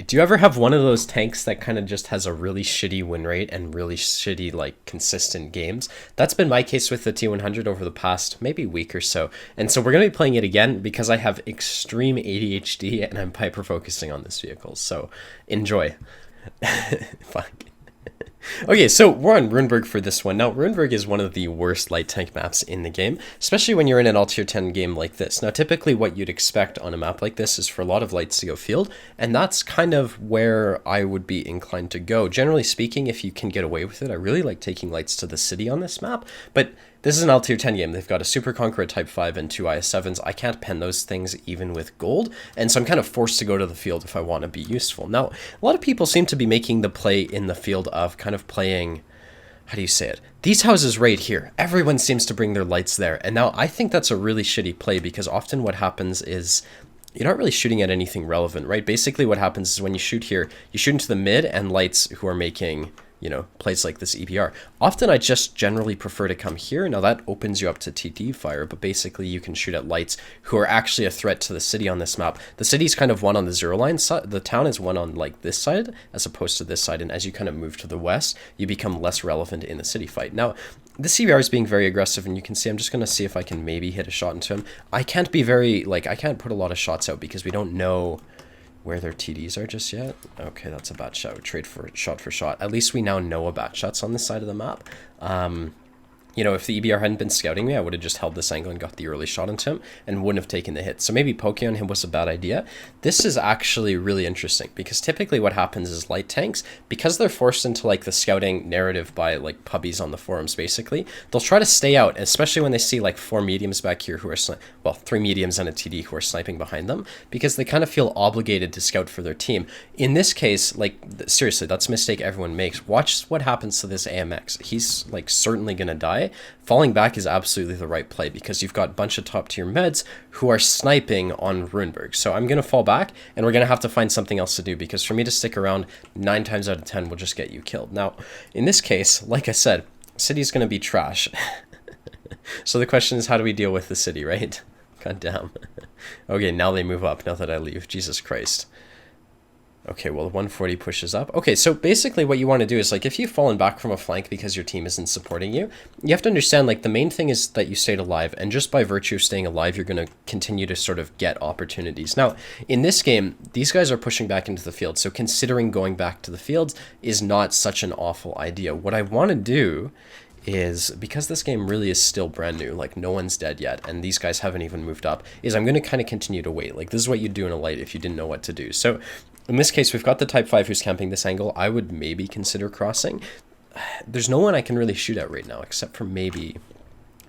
Do you ever have one of those tanks that kind of just has a really shitty win rate and really shitty, like, consistent games? That's been my case with the T100 over the past maybe week or so. And so we're going to be playing it again because I have extreme ADHD and I'm hyper focusing on this vehicle. So enjoy. Fuck. Okay, so we're on Runeberg for this one. Now, Runeberg is one of the worst light tank maps in the game, especially when you're in an all tier 10 game like this. Now, typically what you'd expect on a map like this is for a lot of lights to go field, and that's kind of where I would be inclined to go. Generally speaking, if you can get away with it, I really like taking lights to the city on this map, but this is an L tier 10 game. They've got a Super Conqueror Type 5 and two IS-7s. I can't pen those things even with gold, and so I'm kind of forced to go to the field if I want to be useful. Now, a lot of people seem to be making the play in the field of kind of playing, how do you say it? These houses right here. Everyone seems to bring their lights there, and now I think that's a really shitty play because often what happens is you're not really shooting at anything relevant, right? Basically what happens is when you shoot here, you shoot into the mid and lights who are making, you know, plays like this EBR. Often I just generally prefer to come here. Now that opens you up to TD fire, but basically you can shoot at lights who are actually a threat to the city on this map. The city's kind of one on the zero line side. The town is one on like this side as opposed to this side. And as you kind of move to the west, you become less relevant in the city fight. Now, this CBR is being very aggressive, and you can see I'm just going to see if I can maybe hit a shot into him. I can't be very, like, I can't put a lot of shots out because we don't know where their TDs are just yet. Okay, that's a bad shot. Trade for shot for shot. At least we now know about shots on this side of the map. You know, if the EBR hadn't been scouting me, I would have just held this angle and got the early shot into him and wouldn't have taken the hit. So maybe poking on him was a bad idea. This is actually really interesting because typically what happens is light tanks, because they're forced into like the scouting narrative by like puppies on the forums, basically, they'll try to stay out, especially when they see like four mediums back here who are, well, three mediums and a TD who are sniping behind them, because they kind of feel obligated to scout for their team. In this case, like, seriously, that's a mistake everyone makes. Watch what happens to this AMX. He's like certainly going to die. Falling back is absolutely the right play because you've got a bunch of top tier meds who are sniping on Runeberg. So I'm going to fall back and we're going to have to find something else to do because for me to stick around 9 times out of 10 will just get you killed. Now, in this case, like I said, city's going to be trash. So the question is, how do we deal with the city, right? God damn. Okay, now they move up now that I leave. Jesus Christ. Okay, well, 140 pushes up. Okay, so basically what you want to do is, like, if you've fallen back from a flank because your team isn't supporting you, you have to understand, like, the main thing is that you stayed alive, and just by virtue of staying alive, you're going to continue to sort of get opportunities. Now, in this game, these guys are pushing back into the field, so considering going back to the fields is not such an awful idea. What I want to do is, because this game really is still brand new, like no one's dead yet, and these guys haven't even moved up, is I'm going to kind of continue to wait. Like, this is what you'd do in a light if you didn't know what to do. So in this case, we've got the Type 5 who's camping this angle. I would maybe consider crossing. There's no one I can really shoot at right now, except for maybe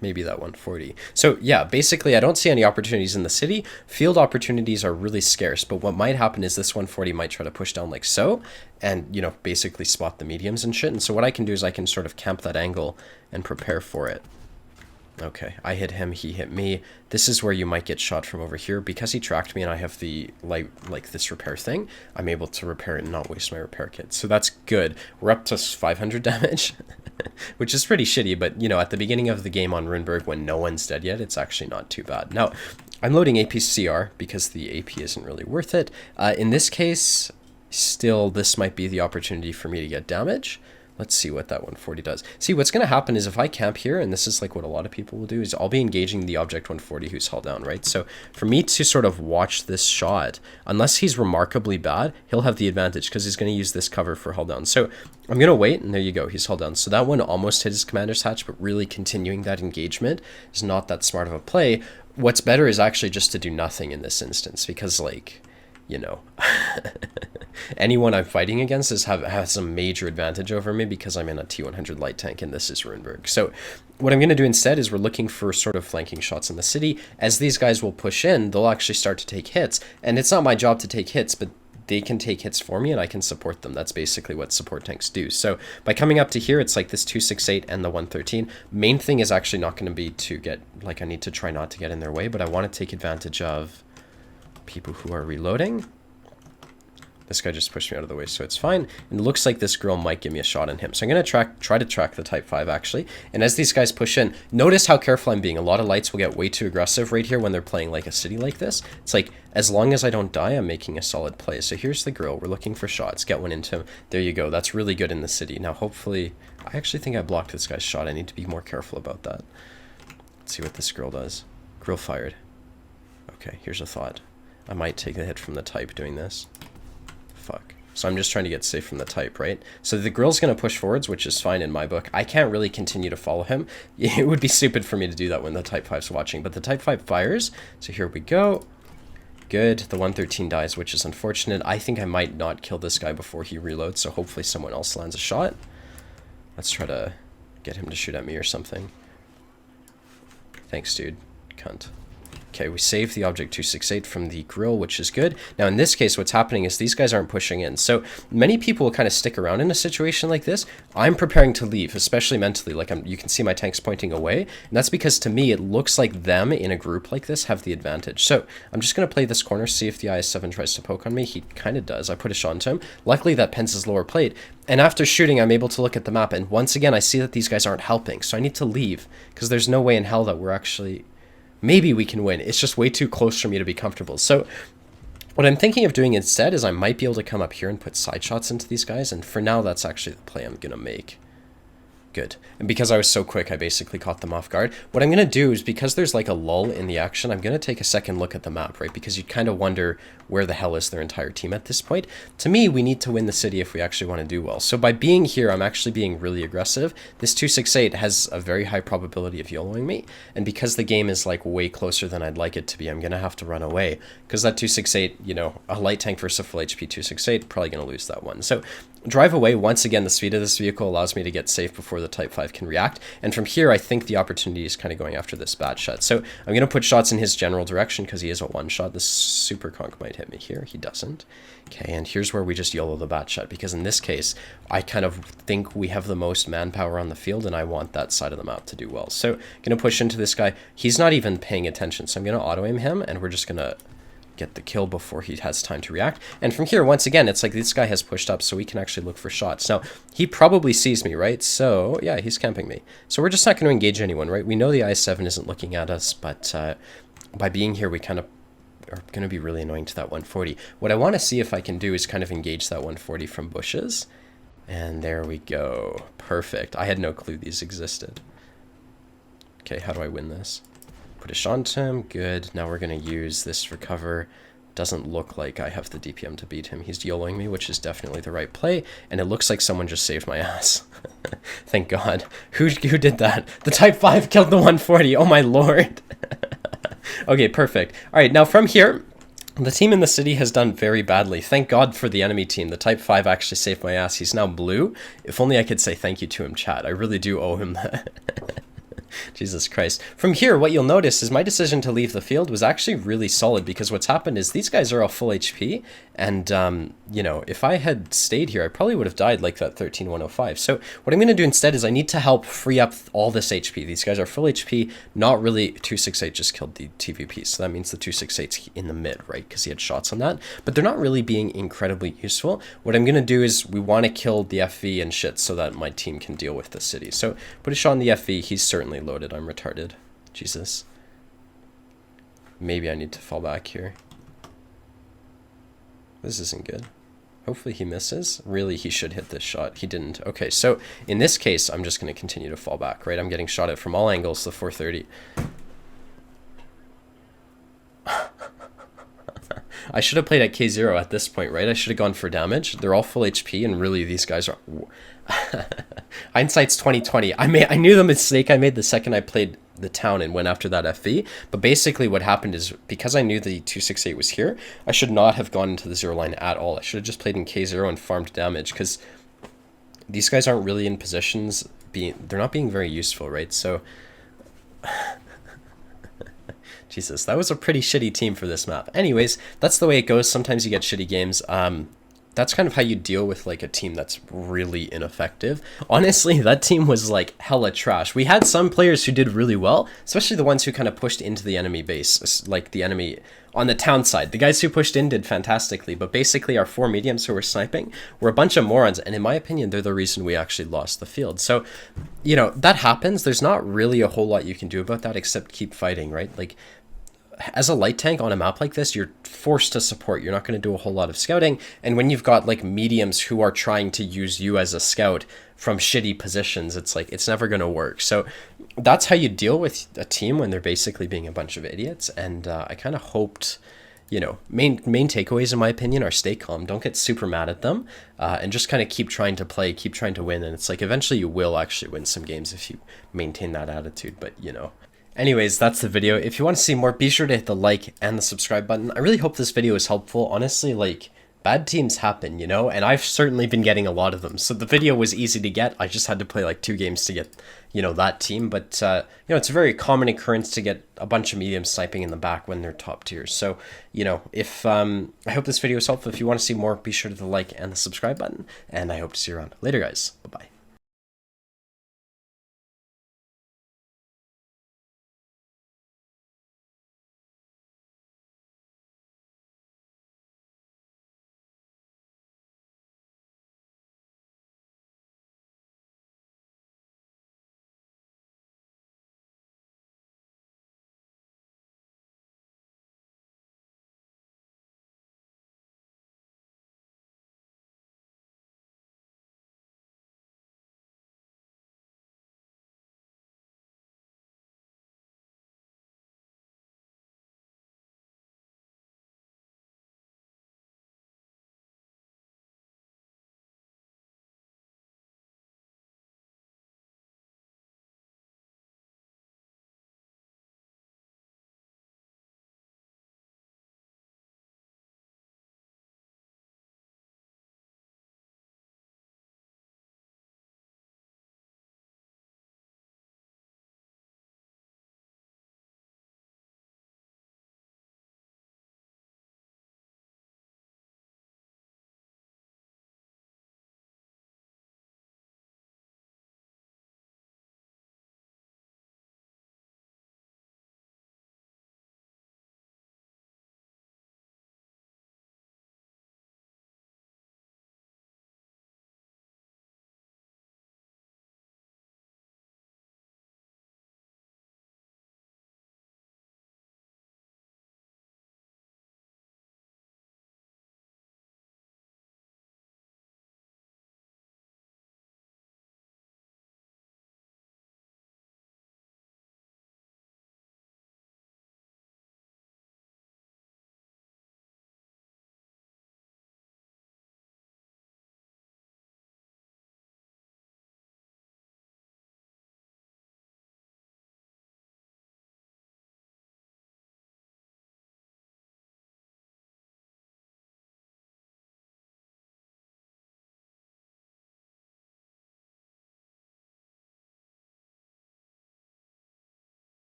that 140. So yeah, basically I don't see any opportunities in the city. Field opportunities are really scarce, but what might happen is this 140 might try to push down like so, and, you know, basically spot the mediums and shit. And so what I can do is I can sort of camp that angle and prepare for it. Okay, I hit him, he hit me. This is where you might get shot from over here. Because he tracked me and I have the, like this repair thing, I'm able to repair it and not waste my repair kit. So that's good. We're up to 500 damage, which is pretty shitty, but, you know, at the beginning of the game on Runeberg, when no one's dead yet, it's actually not too bad. Now, I'm loading APCR because the AP isn't really worth it. In this case, still, this might be the opportunity for me to get damage. Let's see what that 140 does. See, what's going to happen is if I camp here, and this is like what a lot of people will do, is I'll be engaging the object 140 who's held down, right? So for me to sort of watch this shot, unless he's remarkably bad, he'll have the advantage because he's going to use this cover for hull down. So I'm going to wait, and there you go, he's hull down. So that one almost hit his commander's hatch, but really continuing that engagement is not that smart of a play. What's better is actually just to do nothing in this instance because, like, you know, anyone I'm fighting against has a major advantage over me because I'm in a T100 light tank and this is Runeberg. So what I'm going to do instead is we're looking for sort of flanking shots in the city. As these guys will push in, they'll actually start to take hits. And it's not my job to take hits, but they can take hits for me and I can support them. That's basically what support tanks do. So by coming up to here, it's like this 268 and the 113. Main thing is actually not going to be to get, like, I need to try not to get in their way, but I want to take advantage of people who are reloading. This guy just pushed me out of the way, so it's fine. And it looks like this girl might give me a shot on him. So I'm going to try to track the Type 5, actually. And as these guys push in, notice how careful I'm being. A lot of lights will get way too aggressive right here when they're playing like a city like this. It's like, as long as I don't die, I'm making a solid play. So here's the girl. We're looking for shots. Get one into him. There you go. That's really good in the city. Now, hopefully, I actually think I blocked this guy's shot. I need to be more careful about that. Let's see what this girl does. Girl fired. Okay, here's a thought. I might take a hit from the Type doing this. Fuck. So I'm just trying to get safe from the Type, right? So the girl's going to push forwards, which is fine in my book. I can't really continue to follow him. It would be stupid for me to do that when the Type 5's watching, but the Type 5 fires. So here we go. Good. The 113 dies, which is unfortunate. I think I might not kill this guy before he reloads, so hopefully someone else lands a shot. Let's try to get him to shoot at me or something. Thanks, dude. Cunt. Okay, we saved the object 268 from the grill, which is good. Now, in this case, what's happening is these guys aren't pushing in. So many people will kind of stick around in a situation like this. I'm preparing to leave, especially mentally. Like, you can see my tanks pointing away. And that's because, to me, it looks like them in a group like this have the advantage. So I'm just going to play this corner, see if the IS-7 tries to poke on me. He kind of does. I put a shot into him. Luckily, that pins his lower plate. And after shooting, I'm able to look at the map. And once again, I see that these guys aren't helping. So I need to leave because there's no way in hell that we're actually... Maybe we can win. It's just way too close for me to be comfortable. So what I'm thinking of doing instead is I might be able to come up here and put side shots into these guys. And for now, that's actually the play I'm going to make. Good. And because I was so quick, I basically caught them off guard. What I'm going to do is, because there's like a lull in the action, I'm going to take a second look at the map, right? Because you'd kind of wonder where the hell is their entire team at this point. To me, we need to win the city if we actually want to do well. So by being here, I'm actually being really aggressive. This 268 has a very high probability of YOLOing me. And because the game is like way closer than I'd like it to be, I'm going to have to run away. Because that 268, you know, a light tank versus a full HP 268, probably going to lose that one. So drive away. Once again, the speed of this vehicle allows me to get safe before the Type 5 can react. And from here, I think the opportunity is kind of going after this bad shot. So I'm going to put shots in his general direction because he is a one shot. This super conk might hit me here. He doesn't. Okay, and here's where we just YOLO the bat shot, because in this case, I kind of think we have the most manpower on the field, and I want that side of the map to do well. So I'm going to push into this guy. He's not even paying attention, so I'm going to auto-aim him, and we're just going to get the kill before he has time to react. And from here, once again, it's like this guy has pushed up, so we can actually look for shots. Now, he probably sees me, right? So, yeah, he's camping me. So we're just not going to engage anyone, right? We know the IS-7 isn't looking at us, but by being here, we kind of are going to be really annoying to that 140. What I want to see if I can do is kind of engage that 140 from bushes. And there we go. Perfect. I had no clue these existed. Okay, how do I win this? Put a shot into him. Good. Now we're going to use this for cover. Doesn't look like I have the DPM to beat him. He's YOLOing me, which is definitely the right play. And it looks like someone just saved my ass. Thank God. Who did that? The Type 5 killed the 140. Oh my lord. Okay, perfect. All right, now from here, the team in the city has done very badly. Thank God for the enemy team. The Type 5 actually saved my ass. He's now blue. If only I could say thank you to him, chat. I really do owe him that. Jesus Christ. From here, what you'll notice is my decision to leave the field was actually really solid, because what's happened is these guys are all full HP, and, you know, if I had stayed here, I probably would have died like that 13105. So what I'm going to do instead is I need to help free up all this HP. These guys are full HP, not really. 268 just killed the TVP, so that means the 268's in the mid, right, because he had shots on that, but they're not really being incredibly useful. What I'm going to do is we want to kill the FV and shit so that my team can deal with the city. So put a shot on the FV. He's certainly loaded. I'm retarded. Jesus. Maybe I need to fall back here. This isn't good. Hopefully he misses. Really, he should hit this shot. He didn't. Okay, so in this case, I'm just going to continue to fall back, right? I'm getting shot at from all angles, the 430. I should have played at K0 at this point, right? I should have gone for damage. They're all full HP, and really these guys are... Hindsight's 2020. I knew the mistake I made the second I played the town and went after that FV, but basically what happened is, because I knew the 268 was here, I should not have gone into the zero line at all. I should have just played in K0 and farmed damage, because these guys aren't really in positions, they're not being very useful, right? So... Jesus, that was a pretty shitty team for this map. Anyways, that's the way it goes. Sometimes you get shitty games. that's kind of how you deal with like a team that's really ineffective. Honestly, that team was like hella trash. We had some players who did really well, especially the ones who kind of pushed into the enemy base, like the enemy on the town side. The guys who pushed in did fantastically, but basically our four mediums who were sniping were a bunch of morons, and in my opinion, they're the reason we actually lost the field. So, that happens. There's not really a whole lot you can do about that except keep fighting, right? Like, as a light tank on a map like this, you're forced to support. You're not going to do a whole lot of scouting. And when you've got like mediums who are trying to use you as a scout from shitty positions, it's like it's never going to work. So that's how you deal with a team when they're basically being a bunch of idiots. And I kind of hoped, main takeaways in my opinion are stay calm, don't get super mad at them, and just kind of keep trying to play, keep trying to win. And it's like eventually you will actually win some games if you maintain that attitude. But anyways, that's the video. If you want to see more, be sure to hit the like and the subscribe button. I really hope this video is helpful. Honestly, like, bad teams happen, and I've certainly been getting a lot of them. So the video was easy to get. I just had to play like 2 games to get, that team. But, it's a very common occurrence to get a bunch of mediums sniping in the back when they're top tiers. So, if I hope this video is helpful. If you want to see more, be sure to hit the like and the subscribe button. And I hope to see you around. Later, guys. Bye-bye.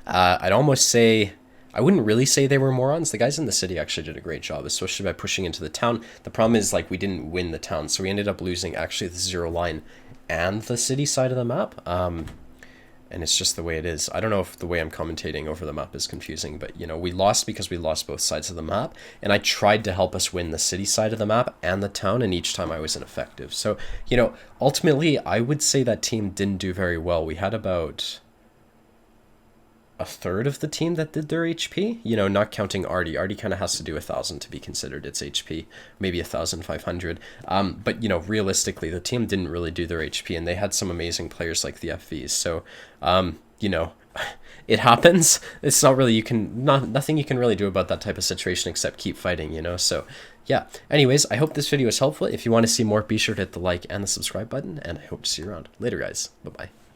I'd almost say, I wouldn't really say they were morons. The guys in the city actually did a great job, especially by pushing into the town. The problem is, like, we didn't win the town, so we ended up losing actually the zero line and the city side of the map. And it's just the way it is. I don't know if the way I'm commentating over the map is confusing, but, you know, we lost because we lost both sides of the map, and I tried to help us win the city side of the map and the town, and each time I was ineffective. So, you know, ultimately, I would say that team didn't do very well. We had about a third of the team that did their HP, you know, not counting Artie. Artie kind of has to do 1,000 to be considered its HP, maybe 1,500. But, you know, realistically, the team didn't really do their HP, and they had some amazing players like the FVs. So, you know, it happens. It's not really, nothing you can really do about that type of situation except keep fighting, you know? So, yeah. Anyways, I hope this video was helpful. If you want to see more, be sure to hit the like and the subscribe button, and I hope to see you around. Later, guys. Bye-bye.